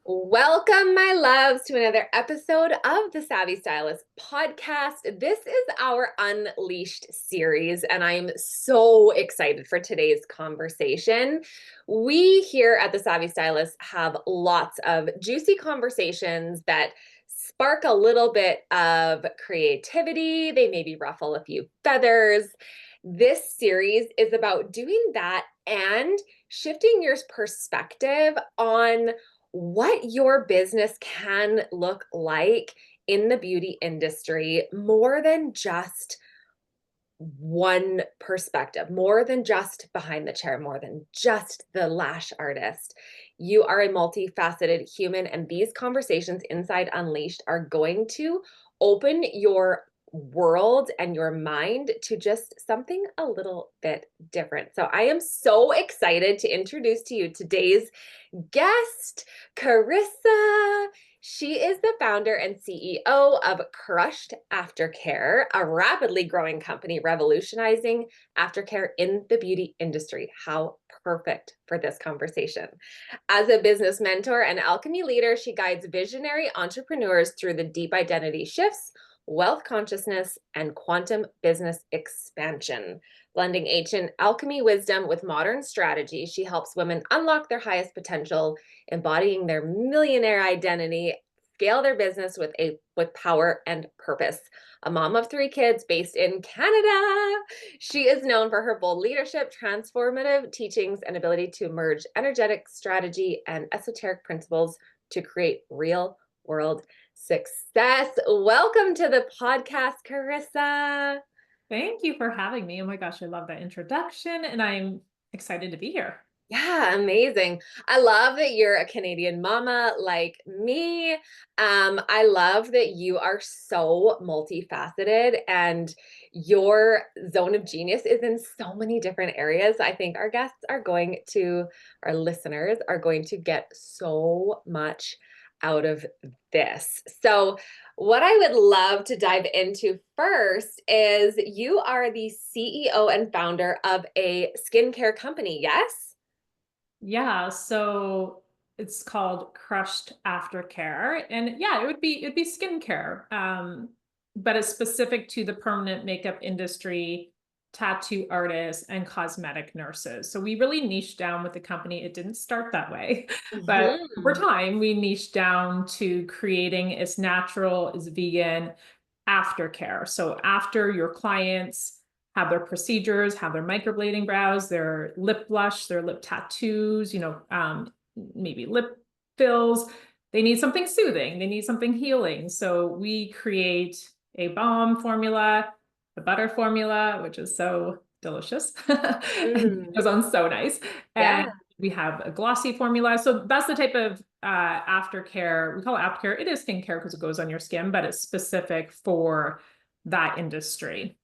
Welcome, my loves, to another episode of the Savvy Stylist podcast. This is our Unleashed series, and I'm so excited for today's conversation. We here at the Savvy Stylist have lots of juicy conversations that spark a little bit of creativity. They maybe ruffle a few feathers. This series is about doing that and shifting your perspective on what your business can look like in the beauty industry more than just one perspective, more than just behind the chair, more than just the lash artist. You are a multifaceted human, and these conversations inside Unleashed are going to open your world and your mind to just something a little bit different. So I am so excited to introduce to you today's guest, Charissa. She is the founder and CEO of Crushed Aftercare, a rapidly growing company revolutionizing aftercare in the beauty industry. How perfect for this conversation. As a business mentor and alchemy leader, she guides visionary entrepreneurs through the deep identity shifts, wealth consciousness, and quantum business expansion. Blending ancient alchemy wisdom with modern strategy, she helps women unlock their highest potential, embodying their millionaire identity, scale their business with power and purpose. A mom of 3 kids based in Canada, she is known for her bold leadership, transformative teachings, and ability to merge energetic strategy and esoteric principles to create real world success. Welcome to the podcast, Charissa. Thank you for having me. Oh my gosh, I love that introduction, and I'm excited to be here. Yeah, amazing. I love that you're a Canadian mama like me. I love that you are so multifaceted and your zone of genius is in so many different areas. I think our listeners are going to get so much out of this. So, what I would love to dive into first is you are the CEO and founder of a skincare company, yes? Yeah, so it's called Crushed Aftercare, and yeah, it'd be skincare, but it's specific to the permanent makeup industry, tattoo artists, and cosmetic nurses. So we really niched down with the company. It didn't start that way, but over Mhm. time we niched down to creating as natural, as vegan aftercare. So after your clients have their procedures, have their microblading brows, their lip blush, their lip tattoos, maybe lip fills. They need something soothing. They need something healing. So we create a balm formula, a butter formula, which is so delicious. It Mm. goes on so nice. And Yeah. we have a glossy formula. So that's the type of aftercare. We call it aftercare. It is skincare because it goes on your skin, but it's specific for that industry.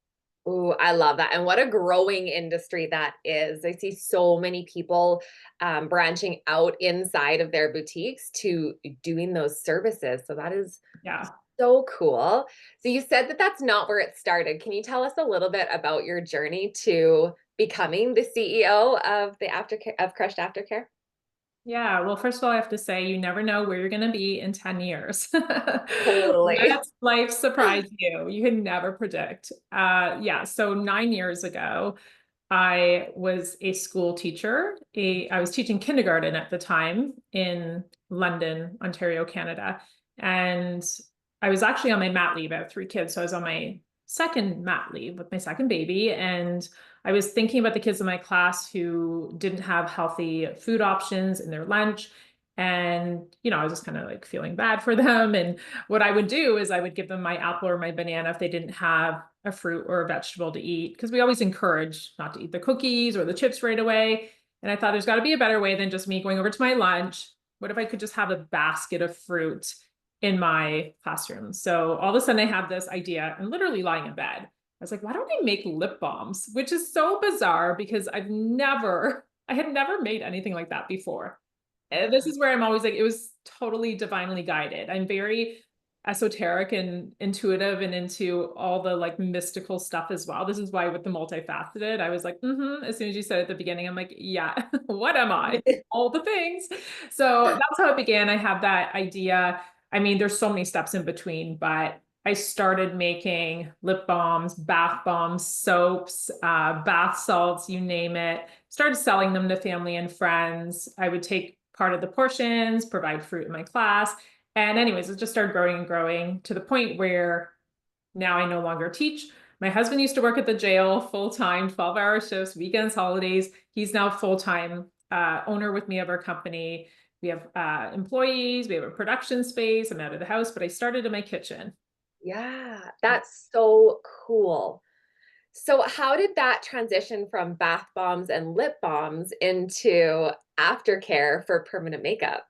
Ooh, I love that. And what a growing industry that is. I see so many people branching out inside of their boutiques to doing those services. So that is Yeah. so cool. So you said that that's not where it started. Can you tell us a little bit about your journey to becoming the CEO of the Aftercare of Crushed Aftercare? Yeah, well, first of all, I have to say you never know where you're going to be in 10 years. Totally. Let life surprise you. You can never predict. Yeah, so 9 years ago, I was a school teacher. I was teaching kindergarten at the time in London, Ontario, Canada. And I was actually on my mat leave. I have 3 kids. So I was on my second mat leave with my second baby. And I was thinking about the kids in my class who didn't have healthy food options in their lunch. And, I was just kind of like feeling bad for them. And what I would do is I would give them my apple or my banana if they didn't have a fruit or a vegetable to eat, because we always encourage not to eat the cookies or the chips right away. And I thought there's got to be a better way than just me going over to my lunch. What if I could just have a basket of fruit in my classroom? So all of a sudden I had this idea and literally lying in bed. I was like, why don't I make lip balms? Which is so bizarre because I had never made anything like that before. And this is where I'm always like, it was totally divinely guided. I'm very esoteric and intuitive and into all the like mystical stuff as well. This is why with the multifaceted, I was like, as soon as you said at the beginning, I'm like, yeah, what am I? All the things. So that's how it began. I have that idea. I mean, there's so many steps in between, but I started making lip balms, soaps, bath salts, you name it. Started selling them to family and friends. I would take part of the portions, provide fruit in my class. And anyways, it just started growing and growing to the point where now I no longer teach. My husband used to work at the jail full-time, 12-hour shifts, weekends, holidays. He's now full-time owner with me of our company. We have employees, we have a production space. I'm out of the house, but I started in my kitchen. Yeah, that's so cool. So how did that transition from bath bombs and lip balms into aftercare for permanent makeup?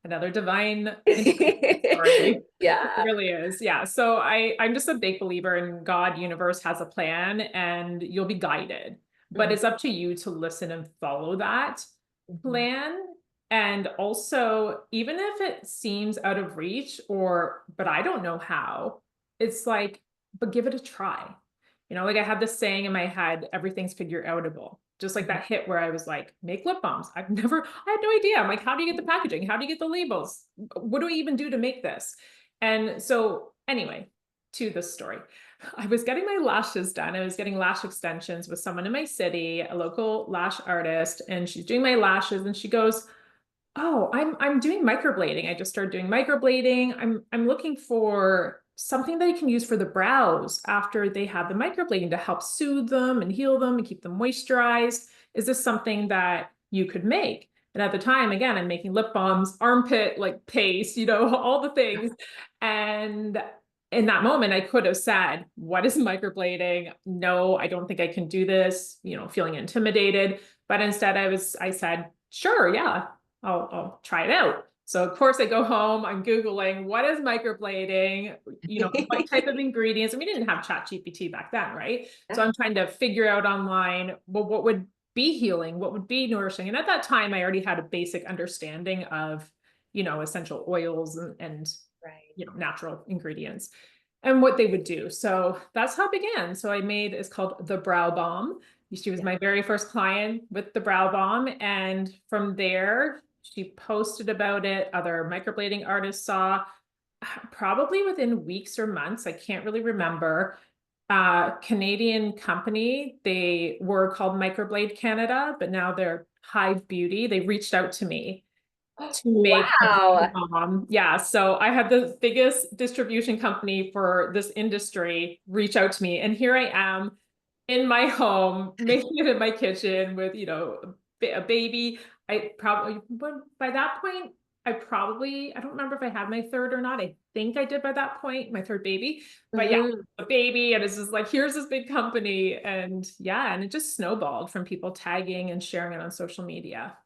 Another divine story. It Yeah. really is. Yeah. So I'm just a big believer in God, universe has a plan and you'll be guided. But Mhm, it's up to you to listen and follow that mhm. plan. And also, even if it seems out of reach but I don't know how, it's like, but give it a try. Like I had this saying in my head, everything's figure outable. Just like Mhm. that hit where I was like, make lip balms. I had no idea. I'm like, how do you get the packaging? How do you get the labels? What do I even do to make this? And so, anyway, to this story, I was getting my lashes done. I was getting lash extensions with someone in my city, a local lash artist, and she's doing my lashes. And she goes, "Oh, I'm doing microblading. I just started doing microblading. I'm looking for something that I can use for the brows after they have the microblading to help soothe them and heal them and keep them moisturized. Is this something that you could make?" And at the time, again, I'm making lip balms, armpit like paste, all the things. And in that moment, I could have said, "What is microblading? No, I don't think I can do this," feeling intimidated. But instead I said, "Sure, yeah, I'll try it out." So of course I go home, I'm Googling what is microblading, what type of ingredients. And we didn't have Chat GPT back then, right? So Yeah, I'm trying to figure out online, well, what would be healing, what would be nourishing. And at that time, I already had a basic understanding of, essential oils and right. natural ingredients and what they would do. So that's how it began. So I made, it's called the Brow Balm. She was Yeah. my very first client with the Brow Balm. And from there, she posted about it. Other microblading artists saw probably within weeks or months. I can't really remember. Canadian company. They were called Microblade Canada, but now they're Hive Beauty. They reached out to me to make a Wow. bomb. Yeah, so I had the biggest distribution company for this industry reach out to me, and here I am in my home making it in my kitchen with a baby. I probably but by that point I don't remember if I had my third or not. I think I did by that point, my third baby. But yeah, Mhm. a baby, and it's just like, here's this big company, and yeah, and it just snowballed from people tagging and sharing it on social media.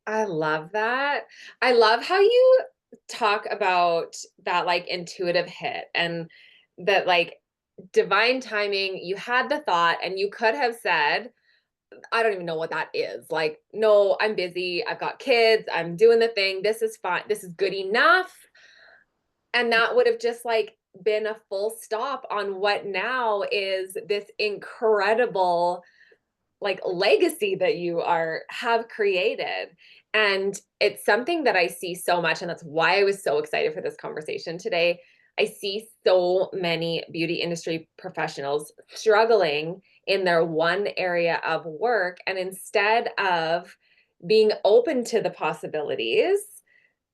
I love that. I love how you talk about that like intuitive hit and that like divine timing. You had the thought and you could have said, I don't even know what that is. Like, no, I'm busy. I've got kids. I'm doing the thing. This is fine. This is good enough. And that would have just like been a full stop on what now is this incredible like legacy that you are have created. And it's something that I see so much, and that's why I was so excited for this conversation today. I see so many beauty industry professionals struggling in their one area of work, and instead of being open to the possibilities,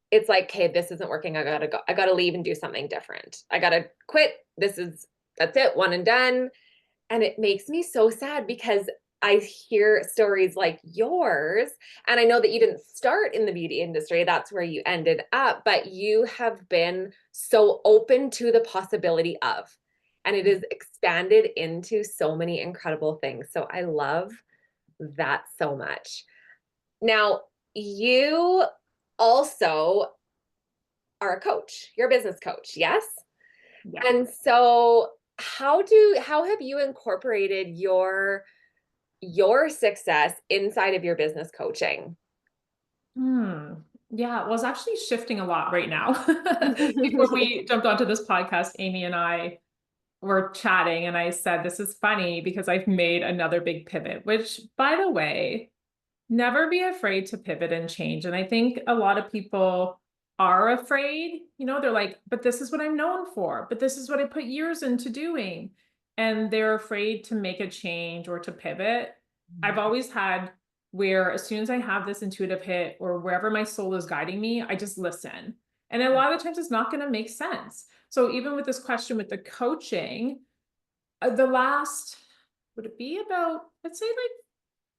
it's like, okay, this isn't working, I gotta go, I gotta leave and do something different, I gotta quit, that's it, one and done. And it makes me so sad because I hear stories like yours, and I know that you didn't start in the beauty industry, that's where you ended up, but you have been so open to the possibility of, and it is expanded into so many incredible things. So I love that so much. Now, you also are a coach, you're a business coach, yes? Yeah. And so how have you incorporated your success inside of your business coaching? Hmm. Yeah, well, it's actually shifting a lot right now. Before we jumped onto this podcast, Amy and I were chatting, and I said, this is funny because I've made another big pivot, which, by the way, never be afraid to pivot and change. And I think a lot of people are afraid, they're like, but this is what I'm known for, but this is what I put years into doing. And they're afraid to make a change or to pivot. I've always had where as soon as I have this intuitive hit or wherever my soul is guiding me, I just listen. And a lot of the times it's not going to make sense. So even with this question with the coaching, the last, would it be about, let's say like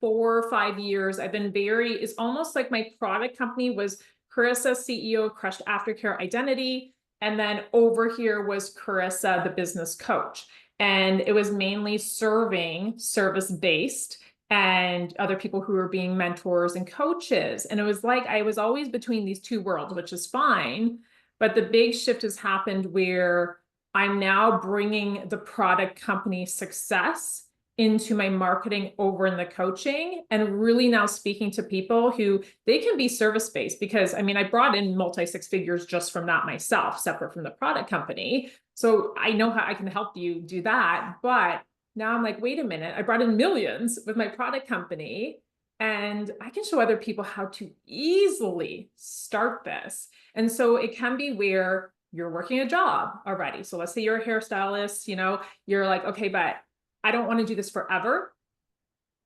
4 or 5 years, I've been it's almost like my product company was Charissa, CEO, Crushed Aftercare Identity. And then over here was Charissa, the business coach. And it was mainly serving service based and other people who were being mentors and coaches. And it was like I was always between these two worlds, which is fine. But the big shift has happened where I'm now bringing the product company success into my marketing over in the coaching and really now speaking to people who they can be service based because I mean, I brought in multi six figures just from that myself, separate from the product company. So I know how I can help you do that. But now I'm like, wait a minute, I brought in millions with my product company and I can show other people how to easily start this. And so it can be where you're working a job already. So let's say you're a hairstylist, you're like, okay, but I don't want to do this forever.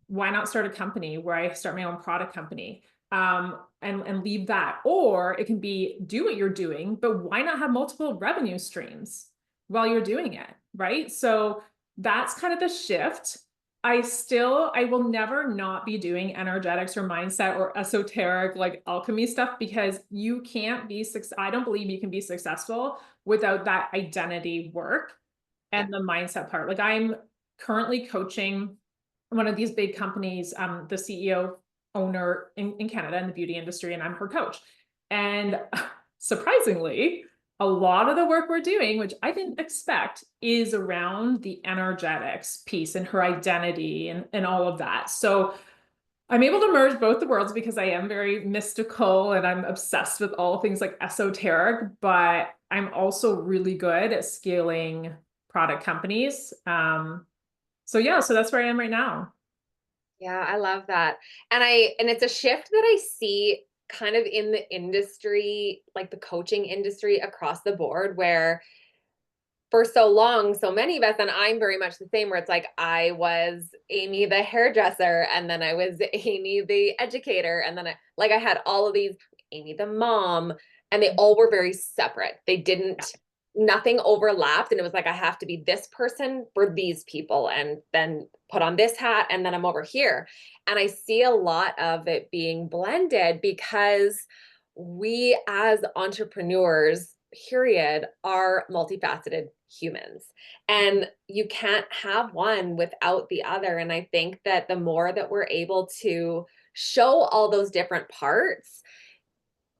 Why not start a company where I start my own product company and leave that? Or it can be do what you're doing, but why not have multiple revenue streams while you're doing it, right? So that's kind of the shift. I will never not be doing energetics or mindset or esoteric like alchemy stuff because you can't be, I don't believe you can be successful without that identity work Yeah. and the mindset part. Like I'm currently coaching one of these big companies, the CEO owner in Canada in the beauty industry, and I'm her coach. And surprisingly, a lot of the work we're doing, which I didn't expect, is around the energetics piece and her identity and all of that. So I'm able to merge both the worlds because I am very mystical and I'm obsessed with all things like esoteric, but I'm also really good at scaling product companies. So yeah, so that's where I am right now. Yeah, I love that. And it's a shift that I see kind of in the industry, like the coaching industry across the board, where for so long, so many of us, and I'm very much the same, where it's like I was Amy the hairdresser, and then I was Amy the educator, and then I had all of these, Amy the mom, and they all were very separate. They didn't, nothing overlapped. And it was like, I have to be this person for these people, and then put on this hat, and then I'm over here. And I see a lot of it being blended because we as entrepreneurs period are multifaceted humans, and you can't have one without the other. And I think that the more that we're able to show all those different parts,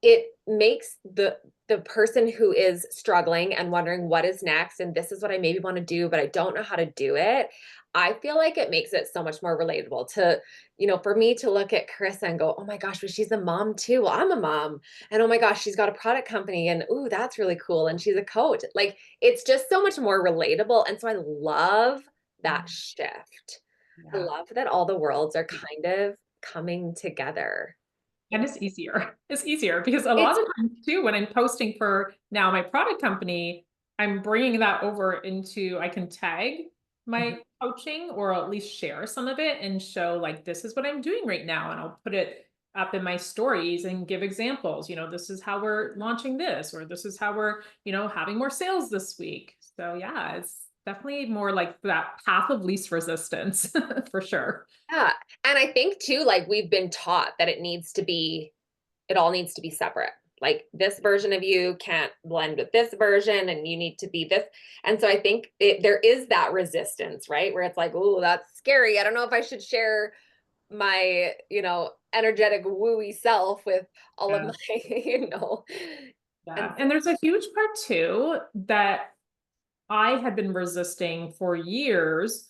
it makes the person who is struggling and wondering what is next and this is what I maybe want to do but I don't know how to do it. I feel like it makes it so much more relatable to, for me to look at Carissa and go, oh my gosh, but she's a mom too. Well, I'm a mom. And oh my gosh, she's got a product company and ooh, that's really cool. And she's a coach. Like it's just so much more relatable. And so I love that shift. I Yeah. love that all the worlds are kind of coming together. And it's easier. It's easier because a lot It's of times too, when I'm posting for now my product company, I'm bringing that over into, I can tag my coaching or at least share some of it and show like, this is what I'm doing right now. And I'll put it up in my stories and give examples, this is how we're launching this, or this is how we're, having more sales this week. So yeah, it's definitely more like that path of least resistance for sure. Yeah. And I think too, like we've been taught that it all needs to be separate. Like this version of you can't blend with this version and you need to be this. And so I think there is that resistance, right? Where it's like, oh, that's scary. I don't know if I should share my, energetic wooey self with all of Yeah. my, and Yeah. And there's a huge part too that I had been resisting for years,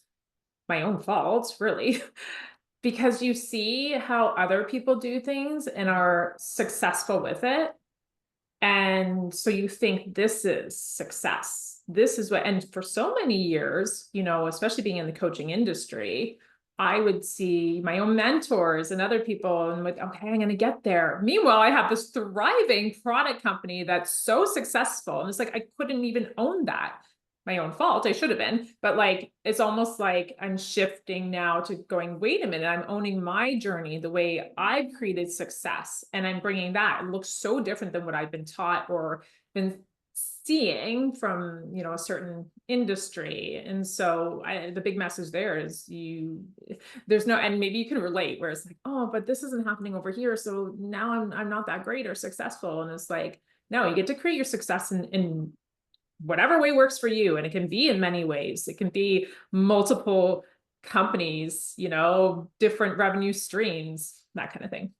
my own fault, really, because you see how other people do things and are successful with it. And so you think this is success. This is what, and for so many years, especially being in the coaching industry, I would see my own mentors and other people and like, okay, I'm going to get there. Meanwhile, I have this thriving product company that's so successful. And it's like, I couldn't even own that. My own fault. I should have been, but like, it's almost like I'm shifting now to going, wait a minute, I'm owning my journey, the way I've created success. And I'm bringing that. It looks so different than what I've been taught or been seeing from, a certain industry. And so the big message there is there's no, and maybe you can relate where it's like, oh, but this isn't happening over here. So now I'm not that great or successful. And it's like, no, you get to create your success in whatever way works for you. And it can be in many ways. It can be multiple companies, different revenue streams, that kind of thing.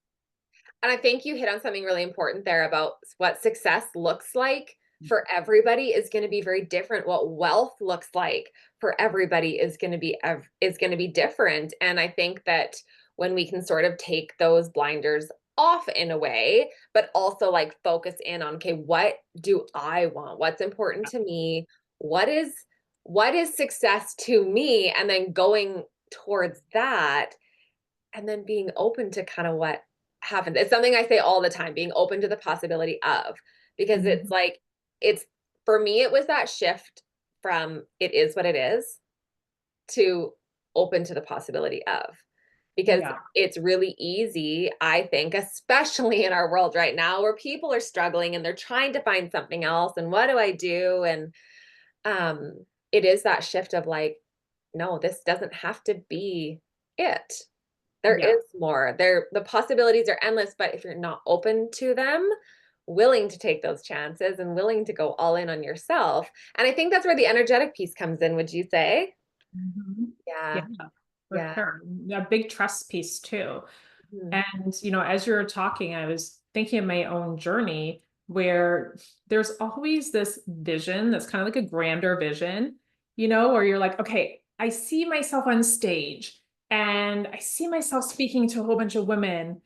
And I think you hit on something really important there about what success looks like for everybody is going to be very different. What wealth looks like for everybody is going to be different. And I think that when we can sort of take those blinders off in a way, but also like focus in on, okay, what do I want? What's important to me? What is success to me? And then going towards that and then being open to kind of what happens. It's something I say all the time, being open to the possibility of, because Mhm. it's like, it's for me, it was that shift from it is what it is to open to the possibility of, because Yeah. it's really easy, I think, especially in our world right now where people are struggling and they're trying to find something else. And what do I do? And it is that shift of like, no, this doesn't have to be it. There Yeah. is more. The possibilities are endless, but if you're not open to them, willing to take those chances and willing to go all in on yourself. And I think that's where the energetic piece comes in, would you say? Mhm. Yeah, Yeah. for Yeah. sure. A big trust piece too. Mhm. And, as you were talking, I was thinking of my own journey where there's always this vision that's kind of like a grander vision, where you're like, okay, I see myself on stage and I see myself speaking to a whole bunch of women.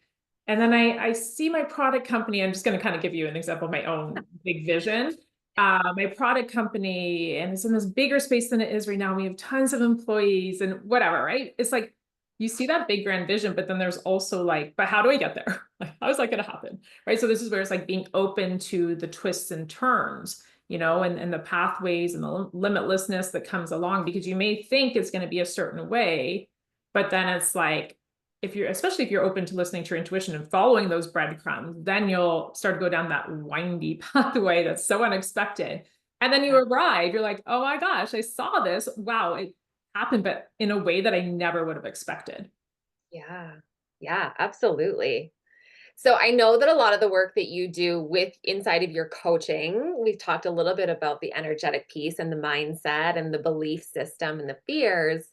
And then I see my product company. I'm just going to kind of give you an example of my own big vision. My product company, and it's in this bigger space than it is right now. We have tons of employees and whatever, right? It's like, you see that big grand vision, but then there's also like, but how do I get there? Like, how is that going to happen? Right. So this is where it's like being open to the twists and turns, and the pathways and the limitlessness that comes along, because you may think it's going to be a certain way, but then it's like, especially if you're open to listening to your intuition and following those breadcrumbs, then you'll start to go down that windy pathway that's so unexpected. And then you arrive, you're like, oh my gosh, I saw this. Wow, it happened, but in a way that I never would have expected. Yeah. Yeah, absolutely. So I know that a lot of the work that you do with inside of your coaching, we've talked a little bit about the energetic piece and the mindset and the belief system and the fears.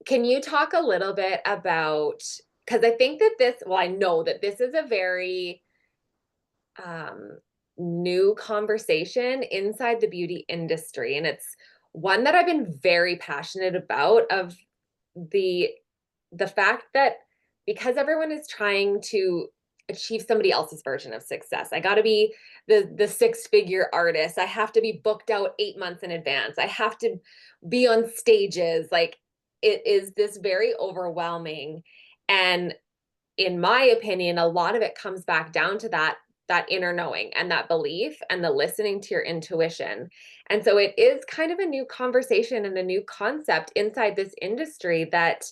Can you talk a little bit about, because I think that well, I know that this is a very um, new conversation inside the beauty industry. And it's one that I've been very passionate about, of the the fact that because everyone is trying to achieve somebody else's version of success. I got to be the six-figure artist. I have to be booked out 8 months in advance. I have to be on stages. Like, it is this very overwhelming, and in my opinion, a lot of it comes back down to that inner knowing and that belief and the listening to your intuition. And so it is kind of a new conversation and a new concept inside this industry, that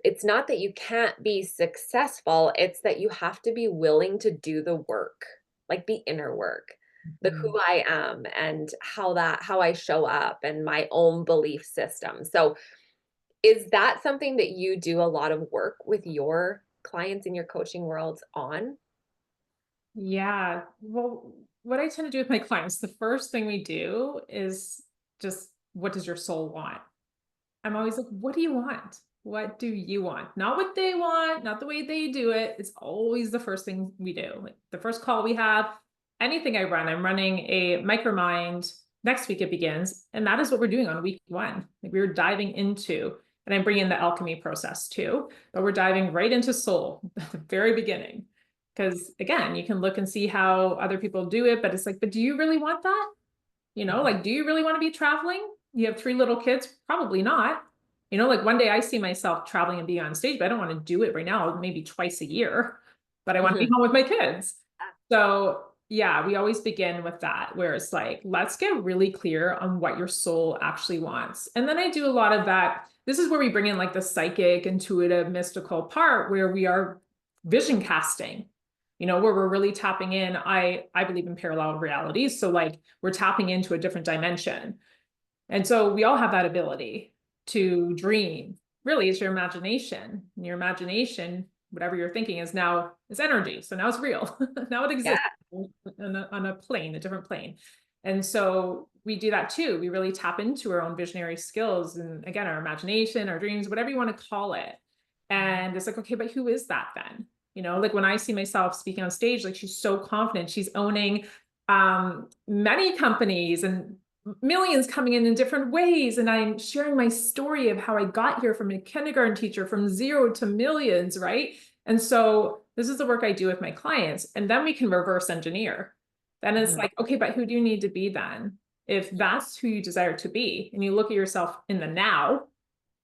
it's not that you can't be successful, it's that you have to be willing to do the work, like the inner work, the who Mhm. I am and how I show up and my own belief system. So is that something that you do a lot of work with your clients in your coaching worlds on? Yeah. Well, what I tend to do with my clients, the first thing we do is just, what does your soul want? I'm always like, what do you want? What do you want? Not what they want, not the way they do it. It's always the first thing we do. Like the first call we have, anything I run, I'm running a micromind. Next week it begins. And that is what we're doing on week one. Like we were diving into And I bring in the alchemy process too, but we're diving right into soul at the very beginning. Because again, you can look and see how other people do it, but it's like, but do you really want that? Like, do you really want to be traveling? You have 3 little kids? Probably not. Like one day I see myself traveling and being on stage, but I don't want to do it right now, maybe twice a year, but I want to be home with my kids. So yeah, we always begin with that, where it's like, let's get really clear on what your soul actually wants. And then I do a lot of that. This is where we bring in like the psychic, intuitive, mystical part where we are vision casting, where we're really tapping in. I believe in parallel realities. So like we're tapping into a different dimension. And so we all have that ability to dream. Really, it's your imagination. And your imagination, whatever you're thinking, is energy. So now it's real. Now it exists on a plane, a different plane. And so we do that too. We really tap into our own visionary skills and again, our imagination, our dreams, whatever you want to call it. And it's like, okay, but who is that then? Like when I see myself speaking on stage, like she's so confident, she's owning many companies and millions coming in different ways. And I'm sharing my story of how I got here from a kindergarten teacher from 0 to millions, right? And so this is the work I do with my clients. And then we can reverse engineer. Then it's like, okay, but who do you need to be then? If that's who you desire to be, and you look at yourself in the now,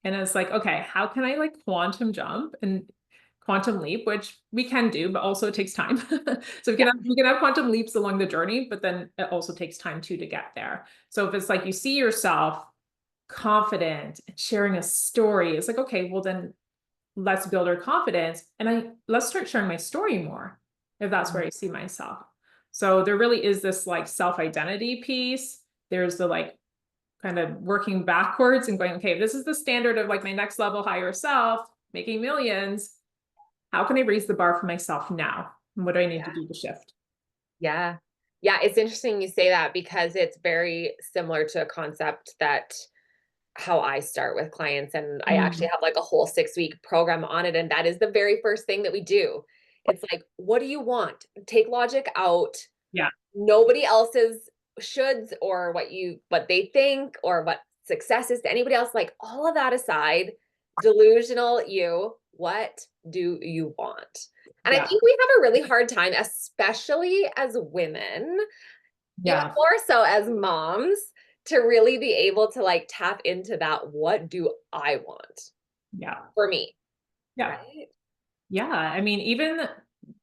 and it's like, okay, how can I like quantum jump and quantum leap, which we can do, but also it takes time. So we can have quantum leaps along the journey, but then it also takes time too to get there. So if it's like you see yourself confident and sharing a story, it's like, okay, well then let's build our confidence and let's start sharing my story more if that's where I see myself. So there really is this like self-identity piece. There's the like kind of working backwards and going, okay, this is the standard of like my next level higher self, making millions. How can I raise the bar for myself now? And what do I need to do to shift? Yeah. Yeah. It's interesting you say that because it's very similar to a concept that how I start with clients. And I actually have like a whole 6-week program on it. And that is the very first thing that we do. It's like, what do you want? Take logic out. Yeah. Nobody else's shoulds or what they think or what success is to anybody else. Like all of that aside, delusional you, what do you want? And I think we have a really hard time, especially as women, even more so as moms, to really be able to like tap into that. What do I want? Yeah. For me. Yeah. Right? Yeah. I mean, even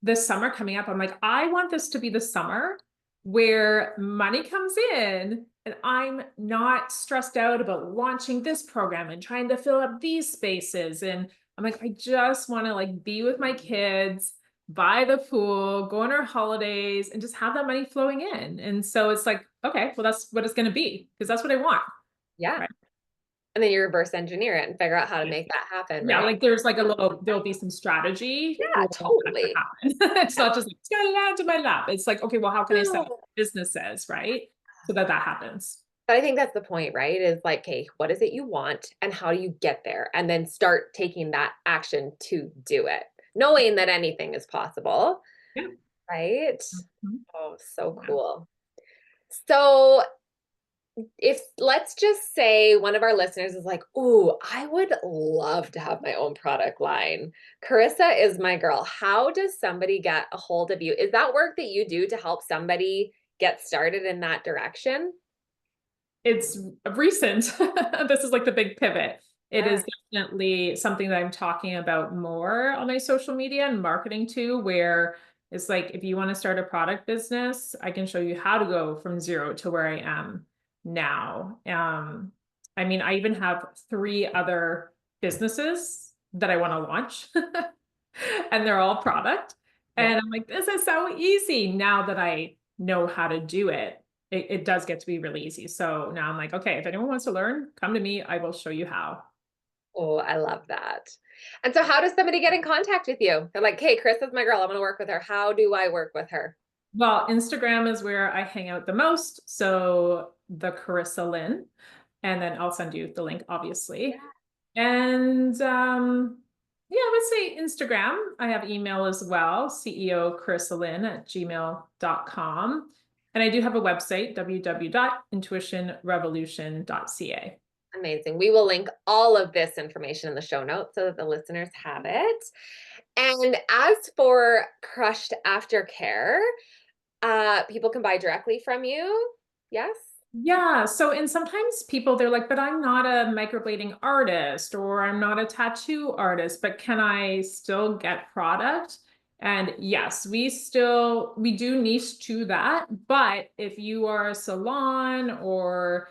this summer coming up, I'm like, I want this to be the summer where money comes in and I'm not stressed out about launching this program and trying to fill up these spaces. And I'm like, I just want to like be with my kids, buy the pool, go on our holidays, and just have that money flowing in. And so it's like, okay, well, that's what it's going to be because that's what I want. Yeah. Right? And then you reverse engineer it and figure out how to make that happen. Yeah, right? like there'll be some strategy Yeah, for totally. that to happen. It's not just like, it's gonna land in my lap. It's like, okay, well, how can I set up No. businesses, right? So that happens. But I think that's the point, right? Is like, okay, what is it you want and how do you get there? And then start taking that action to do it, knowing that anything is possible. Yeah. Right? Mhm. Oh, so cool. So if let's just say one of our listeners is like, "Ooh, I would love to have my own product line. Charissa is my girl." How does somebody get a hold of you? Is that work that you do to help somebody get started in that direction? It's recent. This is like the big pivot. It Yeah. is definitely something that I'm talking about more on my social media and marketing too, where it's like, if you want to start a product business, I can show you how to go from 0 to where I am now. I mean, I even have 3 other businesses that I want to launch and they're all product. Yeah. And I'm like, this is so easy now that I know how to do it. It does get to be really easy. So now I'm like, okay, if anyone wants to learn, come to me. I will show you how. Oh, I love that. And so how does somebody get in contact with you? They're like, "Hey, Chris is my girl. I want to work with her." How do I work with her? Well, Instagram is where I hang out the most. So the Charissa Lynn, and then I'll send you the link, obviously. And yeah, I would say Instagram. I have email as well, CEO Charissa Lynn at gmail.com. And I do have a website, www.intuitionrevolution.ca. Amazing. We will link all of this information in the show notes so that the listeners have it. And as for Crushed Aftercare, people can buy directly from you. Yes? Yeah. So, and sometimes people, they're like, but I'm not a microblading artist or I'm not a tattoo artist, but can I still get product? And yes, we do niche to that. But if you are a salon or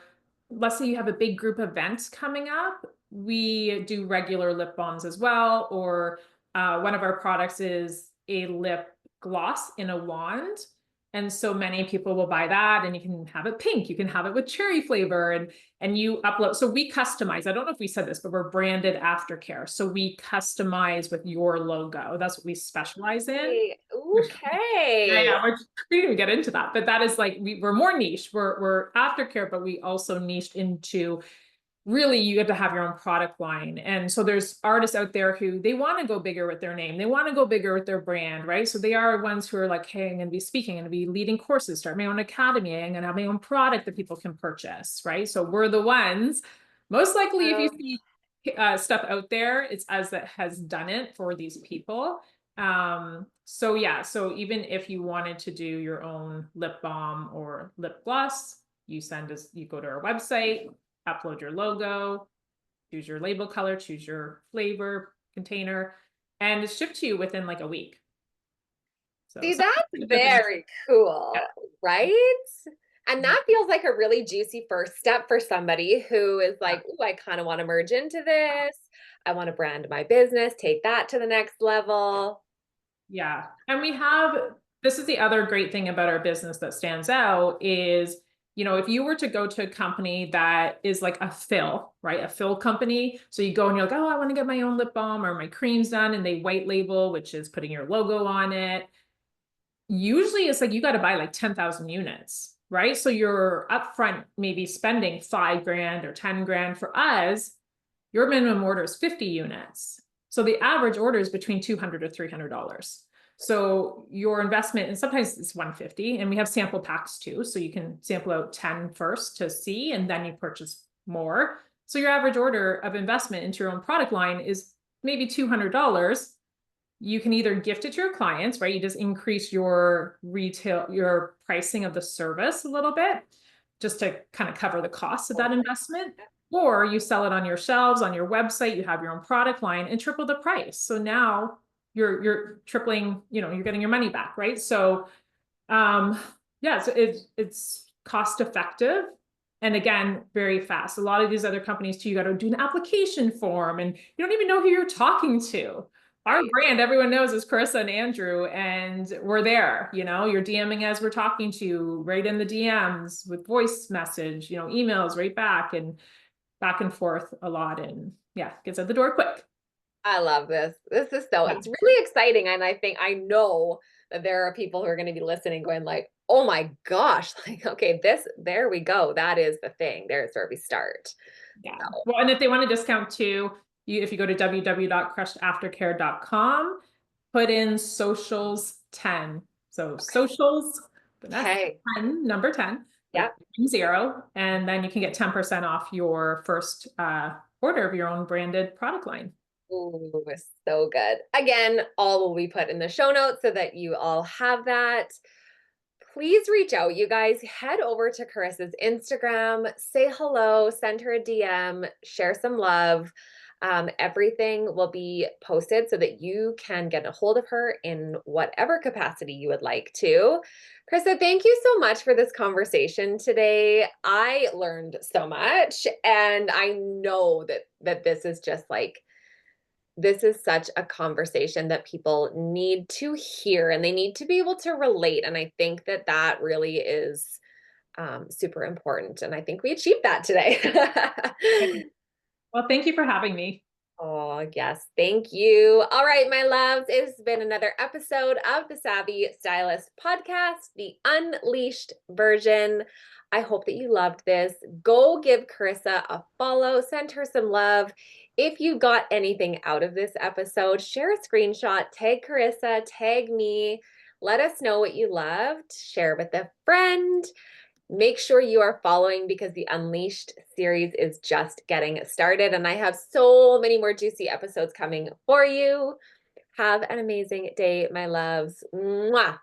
let's say you have a big group event coming up, we do regular lip balms as well. Or one of our products is a lip gloss in a wand. And so many people will buy that and you can have it pink, you can have it with cherry flavor and you upload. So we customize. I don't know if we said this, but we're branded Aftercare. So we customize with your logo. That's what we specialize in. Hey, Yeah, okay. yeah, we didn't even get into that, but that is like we're more niche. We're Aftercare, but we also niched into really you have to have your own product line. And so there's artists out there who they want to go bigger with their name. They want to go bigger with their brand, right? So they are ones who are like, hey, I'm going to be speaking, I'm going to be leading courses, start my own academy, I'm going to have my own product that people can purchase, right? So we're the ones, most likely if you see stuff out there, it's us that has done it for these people. So yeah, so even if you wanted to do your own lip balm or lip gloss, you go to our website, upload your logo, choose your label color, choose your flavor container, and it's shipped to you within like a week. So See, that's shipping, very yeah, cool, right? And yeah, that feels like a really juicy first step for somebody who is yeah. like, "Ooh, I kind of want to merge into this. I want to brand my business, take that to the next level." Yeah. And we have, this is the other great thing about our business that stands out is, if you were to go to a company that is like a fill, right? A fill company. So you go and you're like, oh, I want to get my own lip balm or my creams done. And they white label, which is putting your logo on it. Usually it's like you got to buy like 10,000 units, right? So you're upfront maybe spending 5 grand or 10 grand. For us, your minimum order is 50 units. So the average order is between $200 to $300. So your investment, and sometimes it's 150, and we have sample packs too. So you can sample out 10 first to see, and then you purchase more. So your average order of investment into your own product line is maybe $200. You can either gift it to your clients, right? You just increase your pricing of the service a little bit just to kind of cover the cost of that investment. Or you sell it on your shelves, on your website, you have your own product line and triple the price. So now you're tripling, you're getting your money back, right? So yeah, so it's cost effective. And again, very fast. A lot of these other companies too, you got to do an application form and you don't even know who you're talking to. Our Right. brand, everyone knows, is Charissa and Andrew, and we're there. You're DMing as we're talking to you, right in the DMs with voice message, emails right back and forth a lot. And yeah, gets out the door quick. I love this. Yeah. It's really exciting. And I know that there are people who are going to be listening going like, oh my gosh, like, okay, there we go. That is the thing. There's where we start. Yeah. So, Well, and if they want to discount too, if you go to www.crushedaftercare.com, put in socials 10. So okay. socials, Vanessa, Okay. 10, number 10, Yeah. like 0, and then you can get 10% off your first order of your own branded product line. Ooh, so good. Again, all will be put in the show notes so that you all have that. Please reach out, you guys. Head over to Charissa's Instagram, say hello, send her a DM, share some love. Everything will be posted so that you can get a hold of her in whatever capacity you would like to. Carissa, thank you so much for this conversation today. I learned so much, and I know that this is just like this is such a conversation that people need to hear and they need to be able to relate. And I think that really is super important. And I think we achieved that today. Well, thank you for having me. Oh, yes. Thank you. All right, my loves. It's been another episode of the Savvy Stylist podcast, the unleashed version. I hope that you loved this. Go give Carissa a follow, send her some love. If you got anything out of this episode, share a screenshot, tag Carissa, tag me. Let us know what you loved. Share with a friend. Make sure you are following because the Unleashed series is just getting started, and I have so many more juicy episodes coming for you. Have an amazing day, my loves. Mwah.